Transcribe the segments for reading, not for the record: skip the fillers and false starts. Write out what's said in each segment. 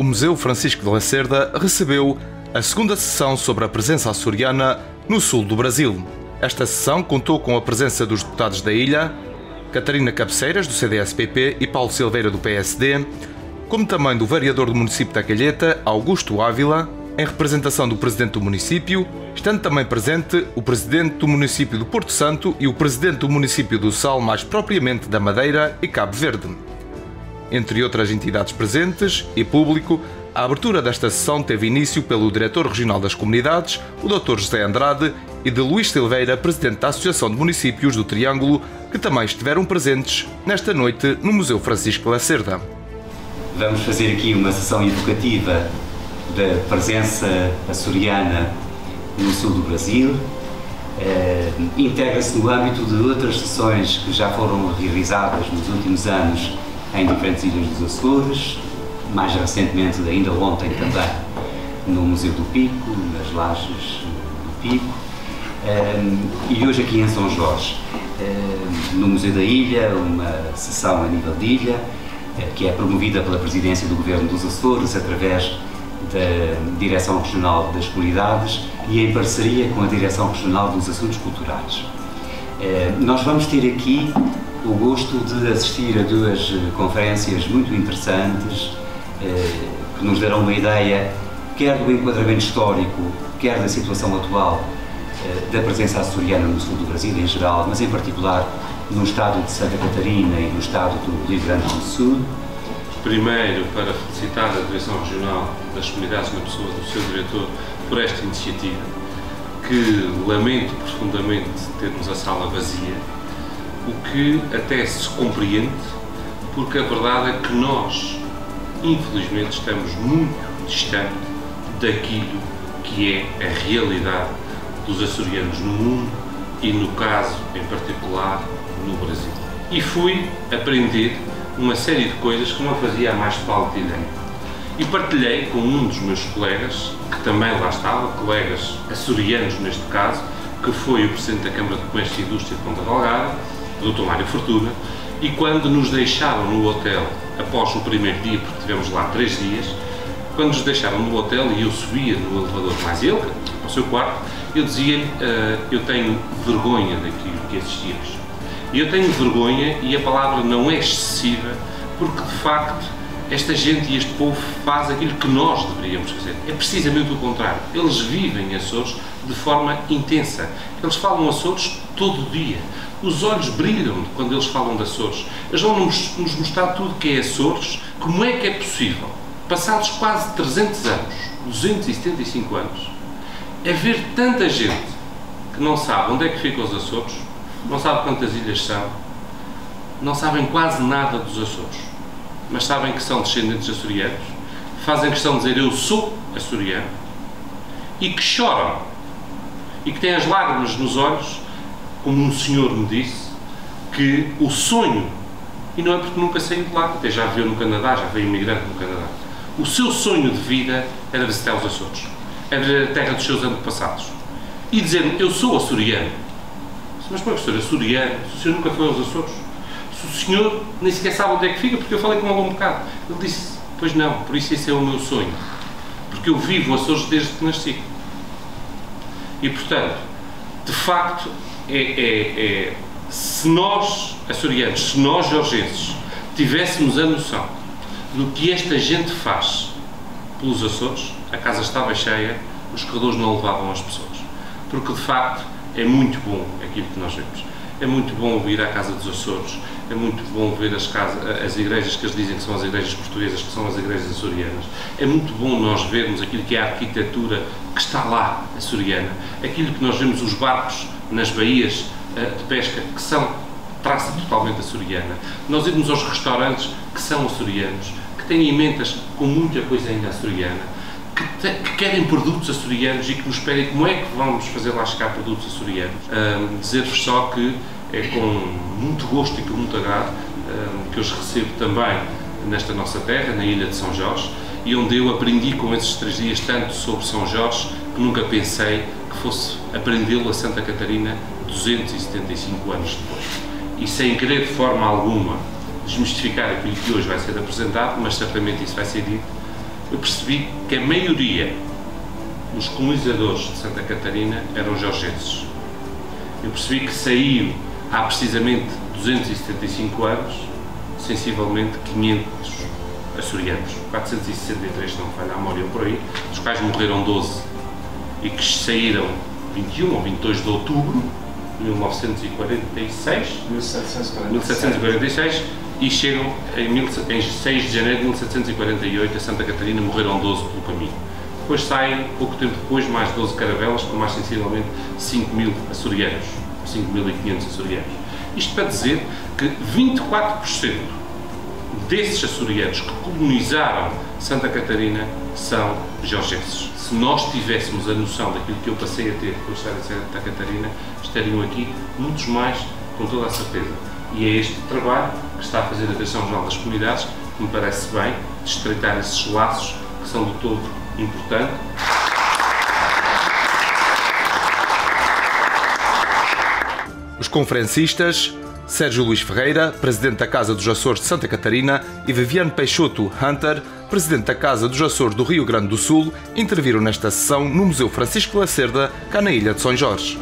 Museu Francisco de Lacerda recebeu a segunda sessão sobre a presença açoriana no sul do Brasil. Esta sessão contou com a presença dos deputados da ilha, Catarina Cabeceiras, do CDS-PP, e Paulo Silveira, do PSD, como também do vereador do município da Calheta, Augusto Ávila, em representação do presidente do município, estando também presente o presidente do município do Porto Santo e o presidente do município do Sal, mais propriamente da Madeira e Cabo Verde. Entre outras entidades presentes e público, a abertura desta sessão teve início pelo diretor regional das comunidades, o Dr. José Andrade, e de Luís Silveira, presidente da Associação de Municípios do Triângulo, que também estiveram presentes nesta noite no Museu Francisco de Lacerda. Vamos fazer aqui uma sessão educativa da presença açoriana no sul do Brasil. Integra-se no âmbito de outras sessões que já foram realizadas nos últimos anos em diferentes ilhas dos Açores, mais recentemente, ainda ontem também, no Museu do Pico, nas Lajes do Pico, e hoje aqui em São Jorge, no Museu da Ilha, uma sessão a nível de ilha, que é promovida pela Presidência do Governo dos Açores através da Direção Regional das Comunidades e em parceria com a Direção Regional dos Assuntos Culturais. Nós vamos ter aqui o gosto de assistir a duas conferências muito interessantes que nos darão uma ideia quer do enquadramento histórico, quer da situação atual da presença açoriana no sul do Brasil em geral, mas em particular no estado de Santa Catarina e no estado do Rio Grande do Sul. Primeiro, para felicitar a Direção Regional das Comunidades, na pessoa do seu diretor, por esta iniciativa, que lamento profundamente termos a sala vazia, o que até se compreende, porque a verdade é que nós, infelizmente, estamos muito distante daquilo que é a realidade dos açorianos no mundo e, no caso em particular, no Brasil. E fui aprender uma série de coisas que não fazia a mais pálida ideia. E partilhei com um dos meus colegas, que também lá estava, colegas açorianos neste caso, que foi o Presidente da Câmara de Comércio e Indústria de Ponta Delgada, o Dr. Mário Fortuna, e quando nos deixaram no hotel, após o primeiro dia, porque tivemos lá 3 dias, quando nos deixaram no hotel e eu subia no elevador mais ele, para o seu quarto, eu dizia-lhe, eu tenho vergonha daquilo que assistimos. E eu tenho vergonha, e a palavra não é excessiva, porque de facto esta gente e este povo faz aquilo que nós deveríamos fazer. É precisamente o contrário. Eles vivem Açores de forma intensa. Eles falam Açores todo dia. Os olhos brilham quando eles falam de Açores. Eles vão nos mostrar tudo que é Açores, como é que é possível, passados quase 300 anos, 275 anos, ver tanta gente que não sabe onde é que ficam os Açores, não sabe quantas ilhas são, não sabem quase nada dos Açores, mas sabem que são descendentes açorianos, fazem questão de dizer eu sou açoriano, e que choram, e que têm as lágrimas nos olhos, como um senhor me disse, que o sonho, e não é porque nunca saiu de lá, até já viveu no Canadá, já veio imigrante no Canadá, o seu sonho de vida era visitar os Açores, era ver a terra dos seus antepassados, e dizer-me eu sou açoriano. Mas como é que o senhor é açoriano? Se o senhor nunca foi aos Açores? Se o senhor nem sequer sabe onde é que fica, porque eu falei com ele um bocado. Ele disse, pois não, por isso esse é o meu sonho. Porque eu vivo Açores desde que nasci. E portanto, de facto, se nós, açorianos, se nós, jorgenses, tivéssemos a noção do que esta gente faz pelos Açores, a casa estava cheia, os corredores não levavam as pessoas. Porque de facto, é muito bom aquilo que nós vemos. É muito bom vir à Casa dos Açores, é muito bom ver as igrejas que eles dizem que são as igrejas portuguesas, que são as igrejas açorianas. É muito bom nós vermos aquilo que é a arquitetura que está lá, açoriana. Aquilo que nós vemos, os barcos nas baías de pesca, que são traça totalmente açoriana. Nós irmos aos restaurantes que são açorianos, que têm emendas com muita coisa ainda açoriana, que querem produtos açorianos e que nos pedem como é que vamos fazer lá chegar produtos açorianos. Dizer-vos só que é com muito gosto e com muito agrado que eu os recebo também nesta nossa terra, na ilha de São Jorge, e onde eu aprendi com esses 3 dias tanto sobre São Jorge que nunca pensei que fosse aprendê-lo a Santa Catarina 275 anos depois. E sem querer de forma alguma desmistificar aquilo que hoje vai ser apresentado, mas certamente isso vai ser dito, eu percebi que a maioria dos colonizadores de Santa Catarina eram georgenses. Eu percebi que saiu há precisamente 275 anos, sensivelmente 500 açorianos, 463 se não falha a memória por aí, dos quais morreram 12 e que saíram 21 ou 22 de outubro de 1746 e chegam em 6 de janeiro de 1748 a Santa Catarina, morreram 12 pelo caminho. Depois saem, pouco tempo depois, mais 12 caravelas, com mais sensivelmente 5.000 açorianos, 5.500 açorianos. Isto para dizer que 24% desses açorianos que colonizaram Santa Catarina são georgenses. Se nós tivéssemos a noção daquilo que eu passei a ter por estar em Santa Catarina, estariam aqui muitos mais, com toda a certeza. E é este trabalho que está a fazer a Direção-Geral das Comunidades que me parece bem, de estreitar esses laços que são de todo importantes. Os conferencistas Sérgio Luís Ferreira, presidente da Casa dos Açores de Santa Catarina, e Viviane Peixoto Hunter, presidente da Casa dos Açores do Rio Grande do Sul, interviram nesta sessão no Museu Francisco Lacerda, cá na Ilha de São Jorge.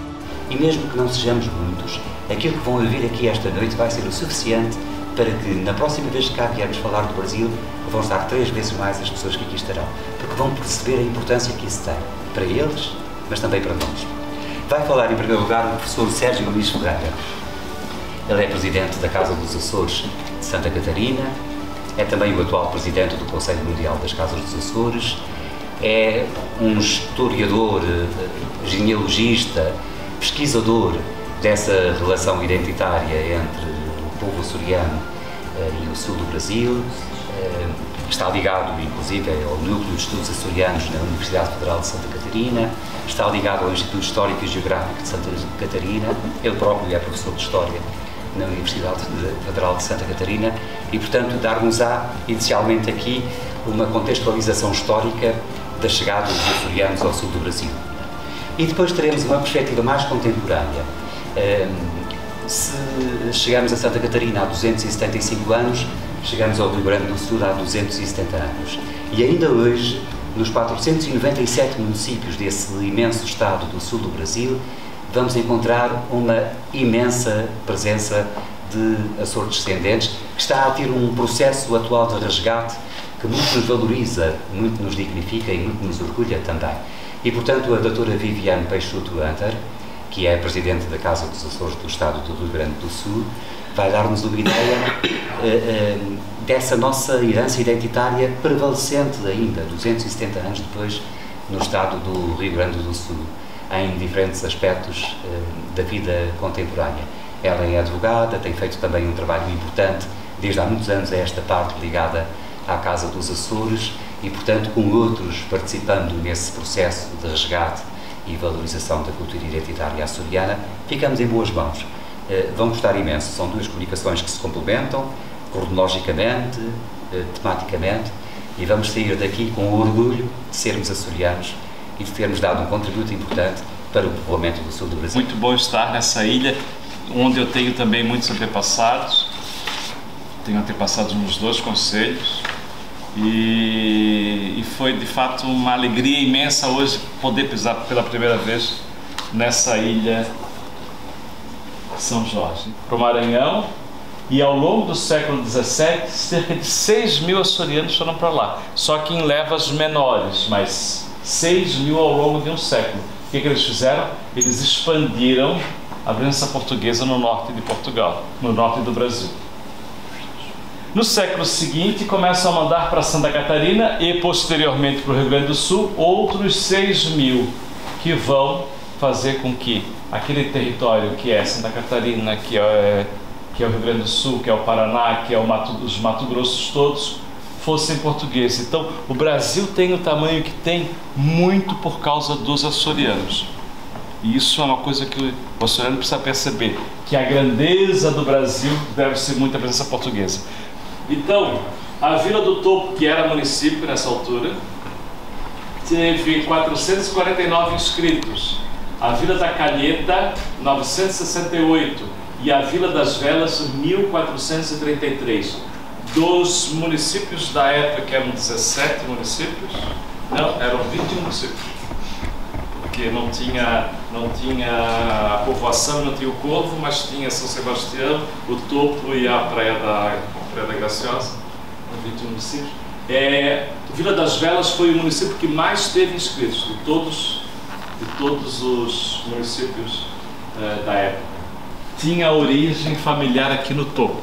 E mesmo que não sejamos muitos, aquilo que vão ouvir aqui esta noite vai ser o suficiente para que, na próxima vez que cá viermos falar do Brasil, vão estar 3 vezes mais as pessoas que aqui estarão, porque vão perceber a importância que isso tem, para eles, mas também para nós. Vai falar, em primeiro lugar, o professor Sérgio Luís Ferreira. Ele é presidente da Casa dos Açores de Santa Catarina, é também o atual presidente do Conselho Mundial das Casas dos Açores, é um historiador, genealogista, pesquisador dessa relação identitária entre o povo açoriano e o sul do Brasil. Está ligado, inclusive, ao Núcleo de Estudos Açorianos na Universidade Federal de Santa Catarina, está ligado ao Instituto Histórico e Geográfico de Santa Catarina, ele próprio é professor de História na Universidade Federal de Santa Catarina e, portanto, dar-nos-á, inicialmente aqui, uma contextualização histórica da chegada dos açorianos ao sul do Brasil. E depois teremos uma perspectiva mais contemporânea. Se chegamos a Santa Catarina há 275 anos, chegamos ao Rio Grande do Sul há 270 anos. E ainda hoje, nos 497 municípios desse imenso estado do sul do Brasil, vamos encontrar uma imensa presença de Açores-descendentes que está a ter um processo atual de resgate que muito nos valoriza, muito nos dignifica e muito nos orgulha também. E, portanto, a doutora Viviane Peixoto Hunter, que é Presidente da Casa dos Açores do Estado do Rio Grande do Sul, vai dar-nos uma ideia dessa nossa herança identitária prevalecente ainda, 270 anos depois, no Estado do Rio Grande do Sul, em diferentes aspectos da vida contemporânea. Ela é advogada, tem feito também um trabalho importante, desde há muitos anos, a esta parte ligada à Casa dos Açores e, portanto, com outros participando nesse processo de resgate e valorização da cultura identitária açoriana, ficamos em boas mãos. Vão gostar imenso, são 2 comunicações que se complementam, cronologicamente, tematicamente, e vamos sair daqui com o orgulho de sermos açorianos e de termos dado um contributo importante para o povoamento do sul do Brasil. Muito bom estar nessa ilha, onde eu tenho também muitos antepassados. Tenho antepassados nos 2 concelhos e foi de fato uma alegria imensa hoje poder pisar pela primeira vez nessa ilha São Jorge. Para o Maranhão, e ao longo do século XVII, cerca de 6.000 açorianos foram para lá, só que em levas menores, mas 6.000 ao longo de um século. O que eles fizeram? Eles expandiram a presença portuguesa no norte de Portugal, no norte do Brasil. No século seguinte, começam a mandar para Santa Catarina e, posteriormente, para o Rio Grande do Sul, outros 6.000, que vão fazer com que aquele território que é Santa Catarina, que é o Rio Grande do Sul, que é o Paraná, que é os Mato Grossos todos, fossem portugueses. Então, o Brasil tem o tamanho que tem muito por causa dos açorianos. E isso é uma coisa que o açoriano precisa perceber, que a grandeza do Brasil deve ser muita presença portuguesa. Então, a Vila do Topo, que era município nessa altura, teve 449 inscritos. A Vila da Canheta, 968. E a Vila das Velas, 1433. dos municípios da época, que eram 17 municípios, não, eram 21 municípios, porque não tinha a povoação, não tinha o Corvo, mas tinha São Sebastião, o Topo e a Praia da Graciosa, 21 municípios. Vila das Velas foi o município que mais teve inscritos de todos os municípios da época. Tinha origem familiar aqui no Topo.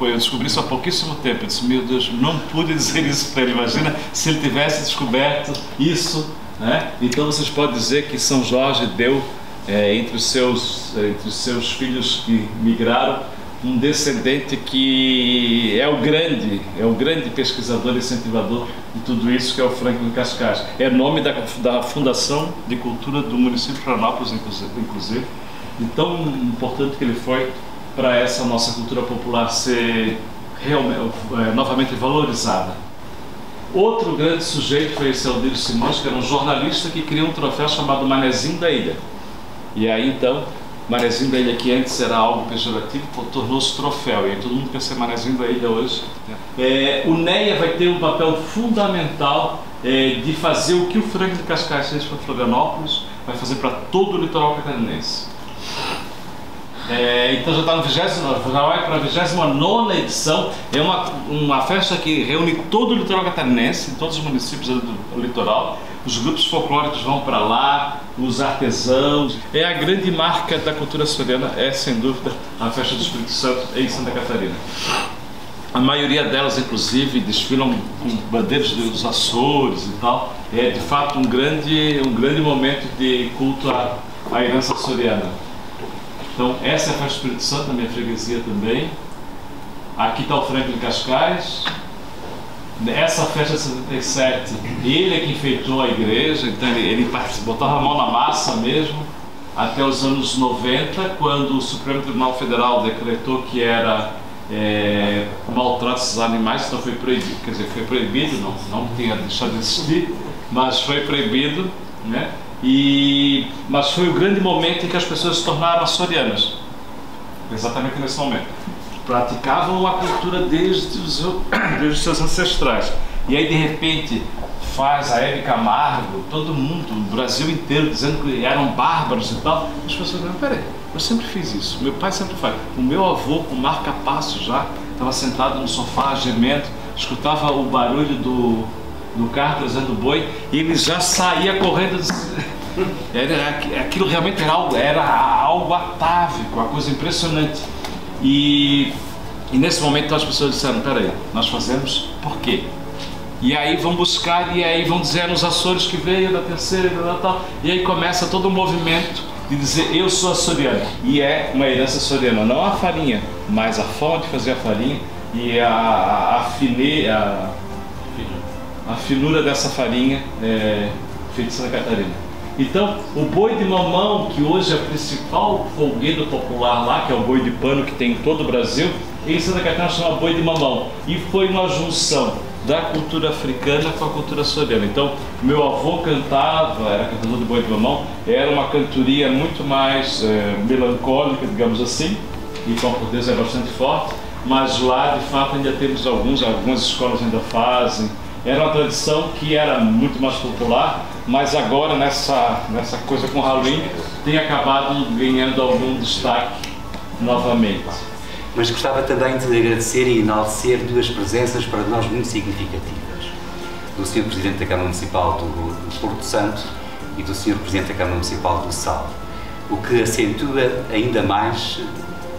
Eu descobri isso há pouquíssimo tempo. Eu disse, meu Deus, não pude dizer isso para ele. Imagina se ele tivesse descoberto isso, né? Então vocês podem dizer que São Jorge deu, entre os seus filhos que migraram, um descendente que é o grande pesquisador e incentivador de tudo isso, que é o Franklin Cascais. É nome da Fundação de Cultura do município de Florianópolis, inclusive, e tão importante que ele foi para essa nossa cultura popular ser novamente valorizada. Outro grande sujeito foi esse Aldírio Simões, que era um jornalista que criou um troféu chamado Manezinho da Ilha. E aí então, Manezinho da Ilha, que antes era algo pejorativo, tornou-se troféu, e aí todo mundo quer ser Manezinho da Ilha hoje. O NEA vai ter um papel fundamental de fazer o que o Franklin Cascais fez para Florianópolis, vai fazer para todo o litoral catarinense. Então já está já vai para a 29ª edição. É uma festa que reúne todo o litoral catarinense, em todos os municípios do litoral. Os grupos folclóricos vão para lá, os artesãos. É a grande marca da cultura açoriana, sem dúvida, a festa do Espírito Santo em Santa Catarina. A maioria delas, inclusive, desfilam com bandeiras dos Açores e tal. É de fato um grande momento de culto à herança açoriana. Então, essa é a festa do Espírito Santo, na minha freguesia também. Aqui está o Franklin Cascais. Essa festa de 77, ele é que enfeitou a igreja, então ele botava a mão na massa mesmo, até os anos 90, quando o Supremo Tribunal Federal decretou que era maltrato aos animais, então foi proibido, quer dizer, foi proibido, não tinha deixado de existir, mas foi proibido, né? Mas foi o grande momento em que as pessoas se tornaram açorianas, exatamente nesse momento. Praticavam a cultura desde os seus ancestrais. E aí de repente faz a Hebe Camargo, todo mundo, o Brasil inteiro, dizendo que eram bárbaros e tal. As pessoas disseram, peraí, eu sempre fiz isso, meu pai sempre faz. O meu avô, com marca-passo já, estava sentado no sofá gemendo, escutava o barulho do carro trazendo o boi, e ele já saía correndo. Aquilo realmente era algo atávico, uma coisa impressionante. E nesse momento as pessoas disseram, peraí, nós fazemos por quê? E aí vão buscar, e aí vão dizer nos Açores que veio da terceira e tal. E aí começa todo um movimento de dizer, eu sou açoriano. E é uma herança açoriana, não a farinha, mas a forma de fazer a farinha e a finura dessa farinha feita em Santa Catarina. Então, o boi de mamão, que hoje é o principal folguedo popular lá, que é o boi de pano que tem em todo o Brasil, em Santa Catarina chama boi de mamão. E foi uma junção da cultura africana com a cultura açoriana. Então, meu avô cantava, era cantador de boi de mamão, era uma cantoria muito mais melancólica, digamos assim, e com a portuguesa é bastante forte, mas lá, de fato, ainda temos algumas escolas ainda fazem. Era uma tradição que era muito mais popular, mas agora nessa coisa com Halloween tem acabado ganhando algum destaque novamente. Mas gostava também de agradecer e enaltecer duas presenças para nós muito significativas. Do Sr. Presidente da Câmara Municipal do Porto Santo e do Sr. Presidente da Câmara Municipal do Sal, o que acentua ainda mais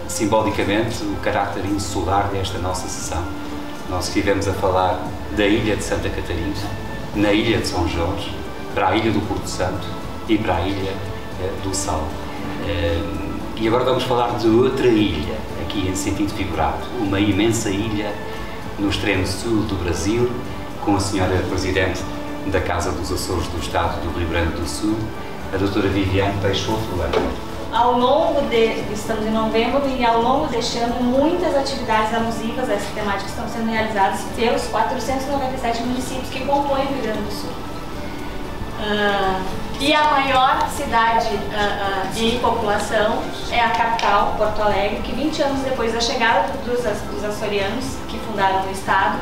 simbolicamente o caráter insular desta nossa sessão. Nós estivemos a falar da ilha de Santa Catarina, na ilha de São Jorge, para a ilha do Porto Santo e para a ilha do Sal. E agora vamos falar de outra ilha, aqui em sentido figurado, uma imensa ilha no extremo sul do Brasil, com a senhora Presidente da Casa dos Açores do Estado do Rio Grande do Sul, a doutora Viviane Peixoto Landa. Ao longo estamos em novembro e ao longo deste ano muitas atividades alusivas a essa temática estão sendo realizadas pelos 497 municípios que compõem o Rio Grande do Sul. E a maior cidade em população é a capital, Porto Alegre, que 20 anos depois da chegada dos açorianos, que fundaram o estado,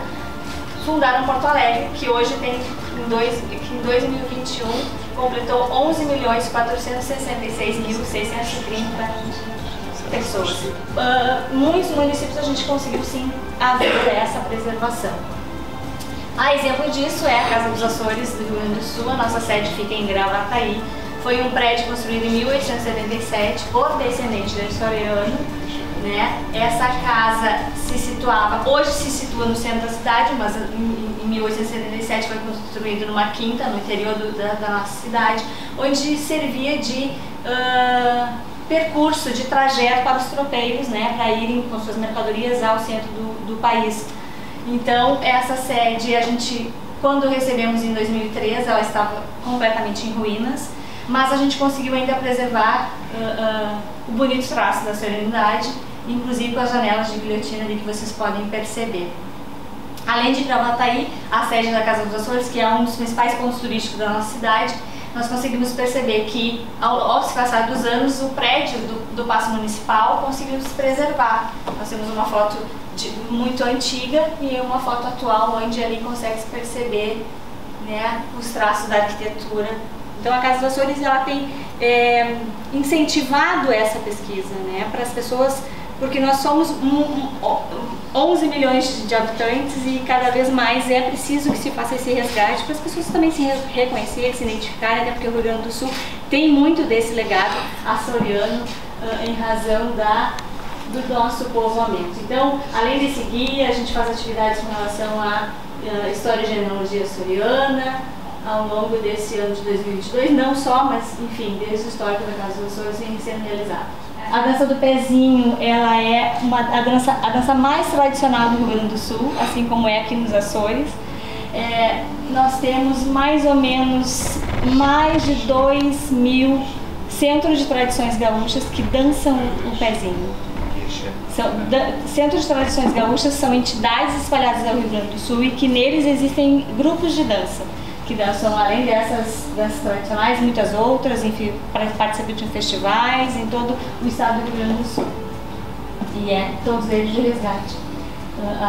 fundaram Porto Alegre, que hoje tem, em 2021, completou 11.466.630 pessoas. Muitos municípios a gente conseguiu sim haver essa preservação. A exemplo disso é a Casa dos Açores do Rio Grande do Sul. A nossa sede fica em Gravataí. Foi um prédio construído em 1877 por descendente de açoriano, né? Essa casa hoje se situa no centro da cidade, mas em 1877 foi construído numa quinta no interior da nossa cidade, onde servia de percurso, de trajeto para os tropeiros, né? Para irem com suas mercadorias ao centro do país. Então, essa sede, a gente, quando recebemos em 2003, ela estava completamente em ruínas, mas a gente conseguiu ainda preservar o bonito traço da serenidade, inclusive com as janelas de guilhotina ali que vocês podem perceber. Além de Gravataí, a sede da Casa dos Açores, que é um dos principais pontos turísticos da nossa cidade, nós conseguimos perceber que, ao se passar dos anos, o prédio do Paço Municipal conseguiu se preservar. Nós temos uma foto muito antiga e uma foto atual, onde ali consegue se perceber, né, os traços da arquitetura. Então a Casa dos Açores ela tem incentivado essa pesquisa, né, para as pessoas, porque nós somos 11 milhões de habitantes e cada vez mais é preciso que se faça esse resgate para as pessoas também se reconhecerem, se identificarem, até porque o Rio Grande do Sul tem muito desse legado açoriano em razão do nosso povoamento. Então, além desse guia, a gente faz atividades com relação à história e genealogia açoriana ao longo desse ano de 2022, não só, mas enfim, desde o histórico da Casa dos Açores vem sendo realizado. A dança do pezinho, ela é a dança mais tradicional do Rio Grande do Sul, assim como é aqui nos Açores. Nós temos mais ou menos mais de 2.000 centros de tradições gaúchas que dançam o pezinho. Centros de tradições gaúchas são entidades espalhadas ao Rio Grande do Sul e que neles existem grupos de dança, que dançam além dessas danças tradicionais, muitas outras, enfim, participam de festivais em todo o estado do Rio Grande do Sul. E todos eles de resgate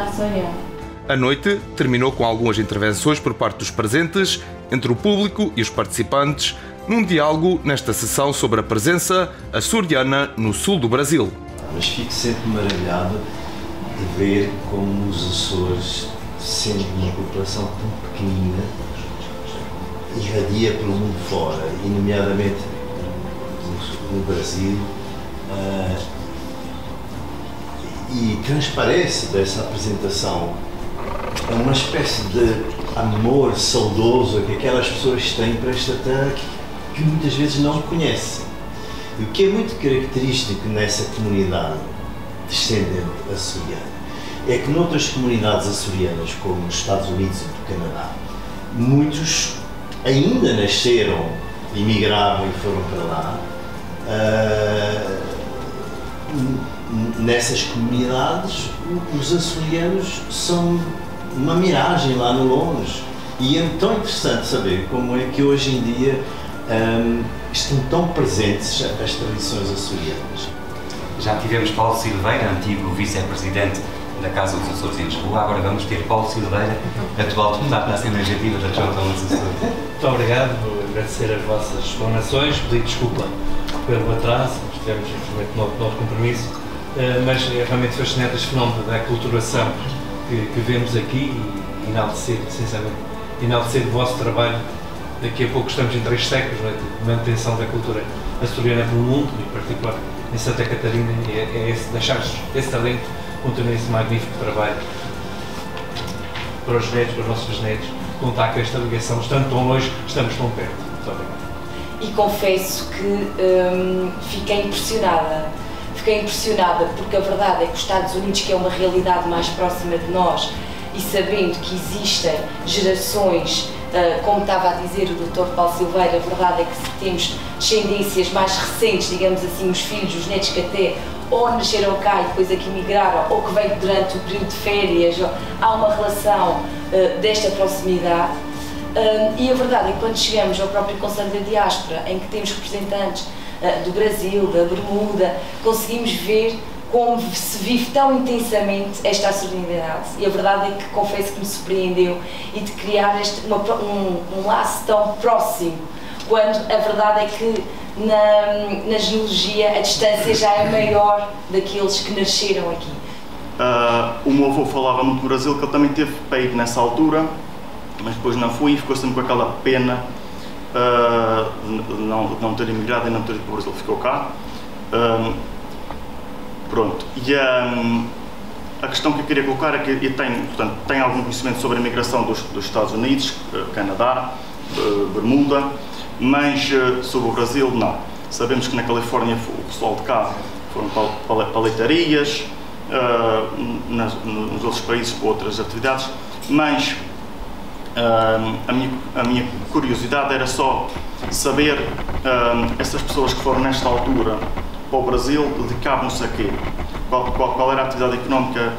açoriano. A noite terminou com algumas intervenções por parte dos presentes, entre o público e os participantes, num diálogo nesta sessão sobre a presença açoriana no sul do Brasil. Mas fico sempre maravilhado de ver como os Açores, sendo uma população tão pequenina, irradia pelo mundo fora, e nomeadamente no Brasil, e transparece dessa apresentação uma espécie de amor saudoso que aquelas pessoas têm para esta terra que muitas vezes não conhecem. E o que é muito característico nessa comunidade descendente açoriana é que noutras comunidades açorianas, como nos Estados Unidos e do Canadá, muitos ainda nasceram, emigraram e foram para lá. Nessas comunidades, os açorianos são uma miragem lá no longe. E é tão interessante saber como é que hoje em dia estão tão presentes as tradições açorianas. Já tivemos Paulo Silveira, antigo vice-presidente da Casa dos Açores em Lisboa. Agora vamos ter Paulo Silveira, atual deputado da Assembleia Legislativa da Região Autónoma dos Açores. Muito obrigado, vou agradecer as vossas explanações, pedir desculpa pelo atraso, tivemos infelizmente novo compromisso, mas é realmente fascinante este fenómeno da aculturação que vemos aqui e enaltecer, sinceramente, enaltecer o vosso trabalho. Daqui a pouco estamos em 3 séculos, não é, de manutenção da cultura açoriana pelo mundo, em particular em Santa Catarina, e deixar esse talento continuar esse magnífico trabalho para os netos, para os nossos netos, contar com esta ligação, estando tão longe, estamos tão perto. Muito obrigado. E confesso que fiquei impressionada porque a verdade é que os Estados Unidos, que é uma realidade mais próxima de nós, e sabendo que existem gerações, como estava a dizer o Dr. Paulo Silveira, a verdade é que temos descendências mais recentes, digamos assim, os filhos, os netos que até ou nasceram cá e depois aqui migraram, ou que veio durante o período de férias, há uma relação desta proximidade. E a verdade é que quando chegamos ao próprio Conselho da Diáspora, em que temos representantes do Brasil, da Bermuda, conseguimos ver como se vive tão intensamente esta açorianidade. E a verdade é que confesso que me surpreendeu e de criar um laço tão próximo, quando a verdade é que na genealogia a distância já é maior daqueles que nasceram aqui. O meu avô falava muito do Brasil, que ele também teve para ir nessa altura, mas depois não fui e ficou sempre com aquela pena de não ter emigrado e não ter ido para o Brasil, ficou cá. Pronto, e a questão que eu queria colocar é que eu tenho algum conhecimento sobre a imigração dos Estados Unidos, Canadá, Bermuda, mas sobre o Brasil não. Sabemos que na Califórnia o pessoal de cá foram para leitarias, nos outros países para outras atividades, mas a minha curiosidade era só saber essas pessoas que foram nesta altura para o Brasil dedicavam-se a quê? Qual era a atividade económica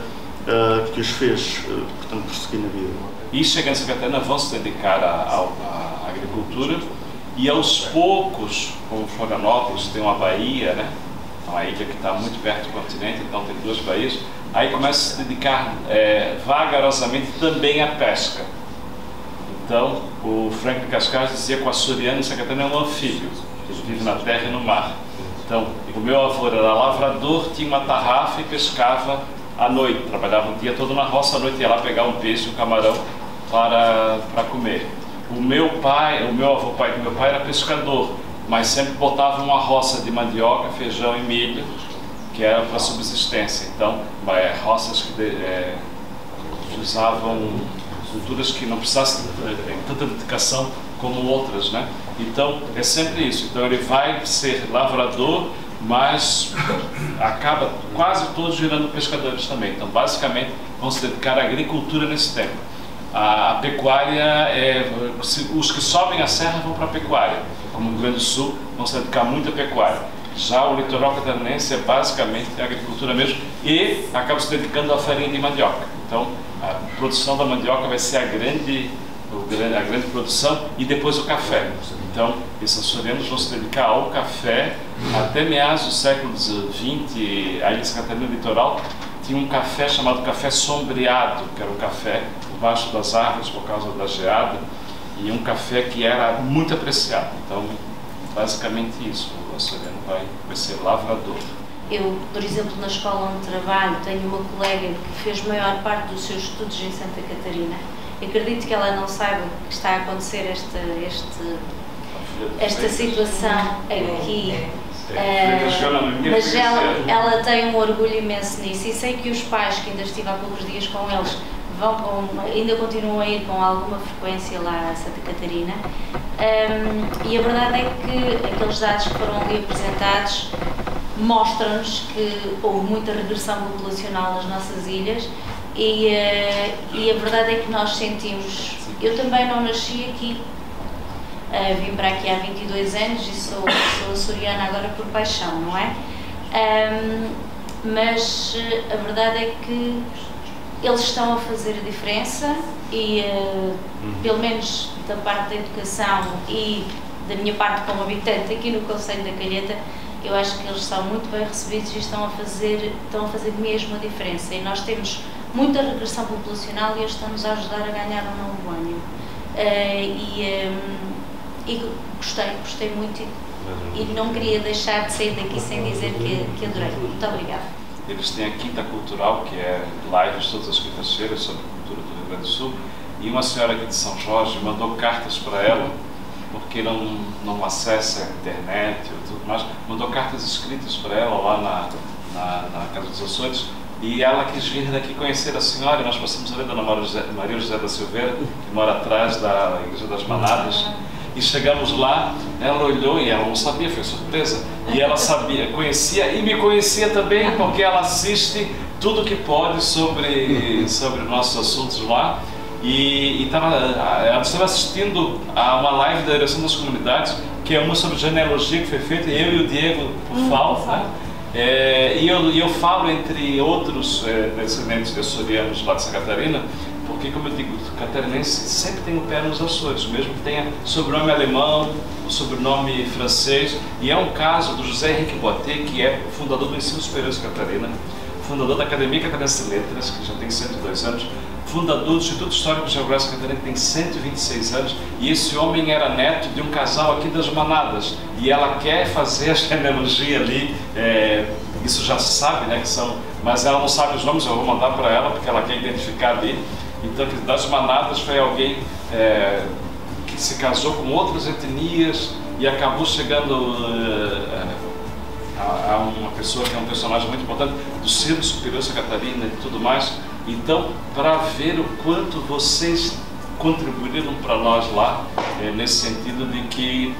que os fez, portanto, prosseguir na vida? E chegando a Santa Catarina vão se dedicar à agricultura e aos poucos, como Florianópolis tem uma baía, né? Uma ilha que está muito perto do continente, então tem 2 baías, aí começa a se dedicar vagarosamente também à pesca. Então, o Franklin Cascais dizia que o açoriano em Santa Catarina é um anfíbio, ele vive na terra e no mar. Então, o meu avô era lavrador, tinha uma tarrafa e pescava à noite, trabalhava o dia todo na roça, à noite ia lá pegar um peixe, um camarão para comer. O meu avô, pai do meu pai, era pescador, mas sempre botava uma roça de mandioca, feijão e milho, que era para subsistência. Então, roças que usavam culturas que não precisassem de tanta dedicação como outras, né? Então, é sempre isso. Então, ele vai ser lavrador, mas acaba quase todos virando pescadores também. Então, basicamente, vão se dedicar à agricultura nesse tempo. A pecuária, os que sobem a serra vão para a pecuária, como o Rio Grande do Sul, vão se dedicar muito à pecuária. Já o litoral catarinense é basicamente a agricultura mesmo e acaba se dedicando à farinha de mandioca. Então, a produção da mandioca vai ser a grande produção e depois o café. Então, esses açorianos vão se dedicar ao café até meados do século XX. A Ilha de Santa Catarina litoral tinha um café chamado café sombreado, que era o café debaixo das árvores por causa da geada, e um café que era muito apreciado. Então, basicamente isso, o açoriano vai ser lavrador. Eu, por exemplo, na escola onde trabalho, tenho uma colega que fez a maior parte dos seus estudos em Santa Catarina. Acredito que ela não saiba que está a acontecer esta situação aqui, mas ela tem um orgulho imenso nisso, e sei que os pais, que ainda estive há poucos dias com eles, ainda continuam a ir com alguma frequência lá a Santa Catarina, e a verdade é que aqueles dados que foram ali apresentados mostram-nos que houve muita regressão populacional nas nossas ilhas, e a verdade é que nós sentimos. Eu também não nasci aqui, vim para aqui há 22 anos e sou açoriana agora por paixão, não é? Mas a verdade é que eles estão a fazer a diferença e, pelo menos da parte da educação e da minha parte como habitante aqui no Concelho da Calheta, eu acho que eles são muito bem recebidos e estão a fazer mesmo a diferença. E nós temos muita regressão populacional e eles estão-nos a ajudar a ganhar um novo ânimo. E gostei muito e não queria deixar de sair daqui sem dizer que adorei. Muito obrigada. Eles têm a Quinta Cultural, que é lives todas as quintas-feiras sobre a cultura do Rio Grande do Sul, e uma senhora aqui de São Jorge mandou cartas para ela, porque não acessa a internet e tudo mais, mandou cartas escritas para ela lá na Casa dos Açores, e ela quis vir daqui conhecer a senhora, e nós passamos ali da Dona Maria José da Silveira, que mora atrás da Igreja das Manadas, e chegamos lá, ela olhou e ela não sabia, foi surpresa, e ela conhecia e me conhecia também, porque ela assiste tudo que pode sobre nossos assuntos lá, e ela estava assistindo a uma live da Direção das Comunidades, que é uma sobre genealogia que foi feita, eu e o Diego Fal, né? E eu falo entre outros descendentes de açorianos lá de Santa Catarina, porque, como eu digo, o catarinense sempre tem o pé nos Açores, mesmo que tenha sobrenome alemão, o sobrenome francês. E é um caso do José Henrique Boatê, que é fundador do Ensino Superior de Catarina, fundador da Academia Catarinense de Letras, que já tem 102 anos, fundador do Instituto Histórico Geográfico Catarina, que tem 126 anos, e esse homem era neto de um casal aqui das Manadas, e ela quer fazer a genealogia ali, isso já se sabe, né, que são, mas ela não sabe os nomes, eu vou mandar para ela, porque ela quer identificar ali. Então, das Manadas foi alguém que se casou com outras etnias e acabou chegando a uma pessoa que é um personagem muito importante do Ensino Superior de Santa Catarina e tudo mais. Então, para ver o quanto vocês contribuíram para nós lá, nesse sentido de que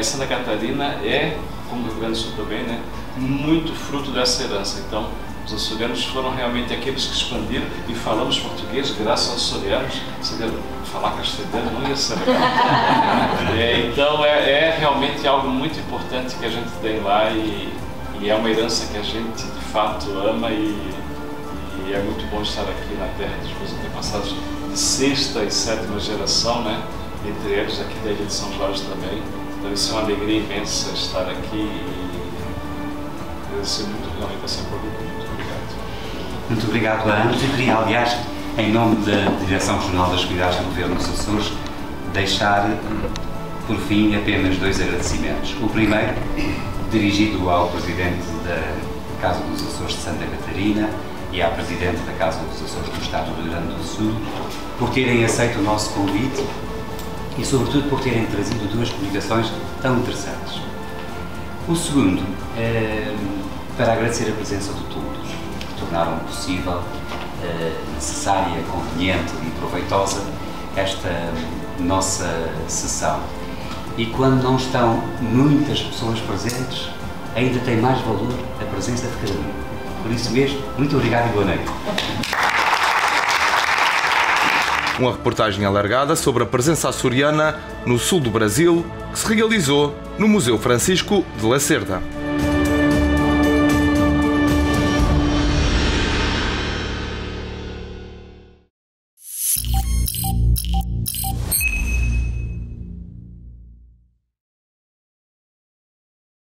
Santa Catarina é, como o Rio Grande do Sul também, né, muito fruto dessa herança. Então, os açorianos foram realmente aqueles que expandiram e falamos português graças aos açorianos. Falar castelhano não ia ser então realmente algo muito importante que a gente tem lá e é uma herança que a gente de fato ama e é muito bom estar aqui na terra dos meus antepassados de 6ª e 7ª geração, né? Entre eles aqui da Ilha de São Jorge também. Então isso é uma alegria imensa estar aqui e agradecer muito realmente essa oportunidade. Muito obrigado a ambos. Eu queria, aliás, em nome da Direção Regional das Comunidades do Governo dos Açores, deixar, por fim, apenas 2 agradecimentos. O primeiro, dirigido ao Presidente da Casa dos Açores de Santa Catarina e à Presidente da Casa dos Açores do Estado do Rio Grande do Sul, por terem aceito o nosso convite e, sobretudo, por terem trazido 2 comunicações tão interessantes. O segundo, para agradecer a presença de todos, tornaram possível, necessária, conveniente e proveitosa esta nossa sessão. E quando não estão muitas pessoas presentes, ainda tem mais valor a presença de cada um. Por isso mesmo, muito obrigado e boa noite. Uma reportagem alargada sobre a presença açoriana no sul do Brasil, que se realizou no Museu Francisco de Lacerda.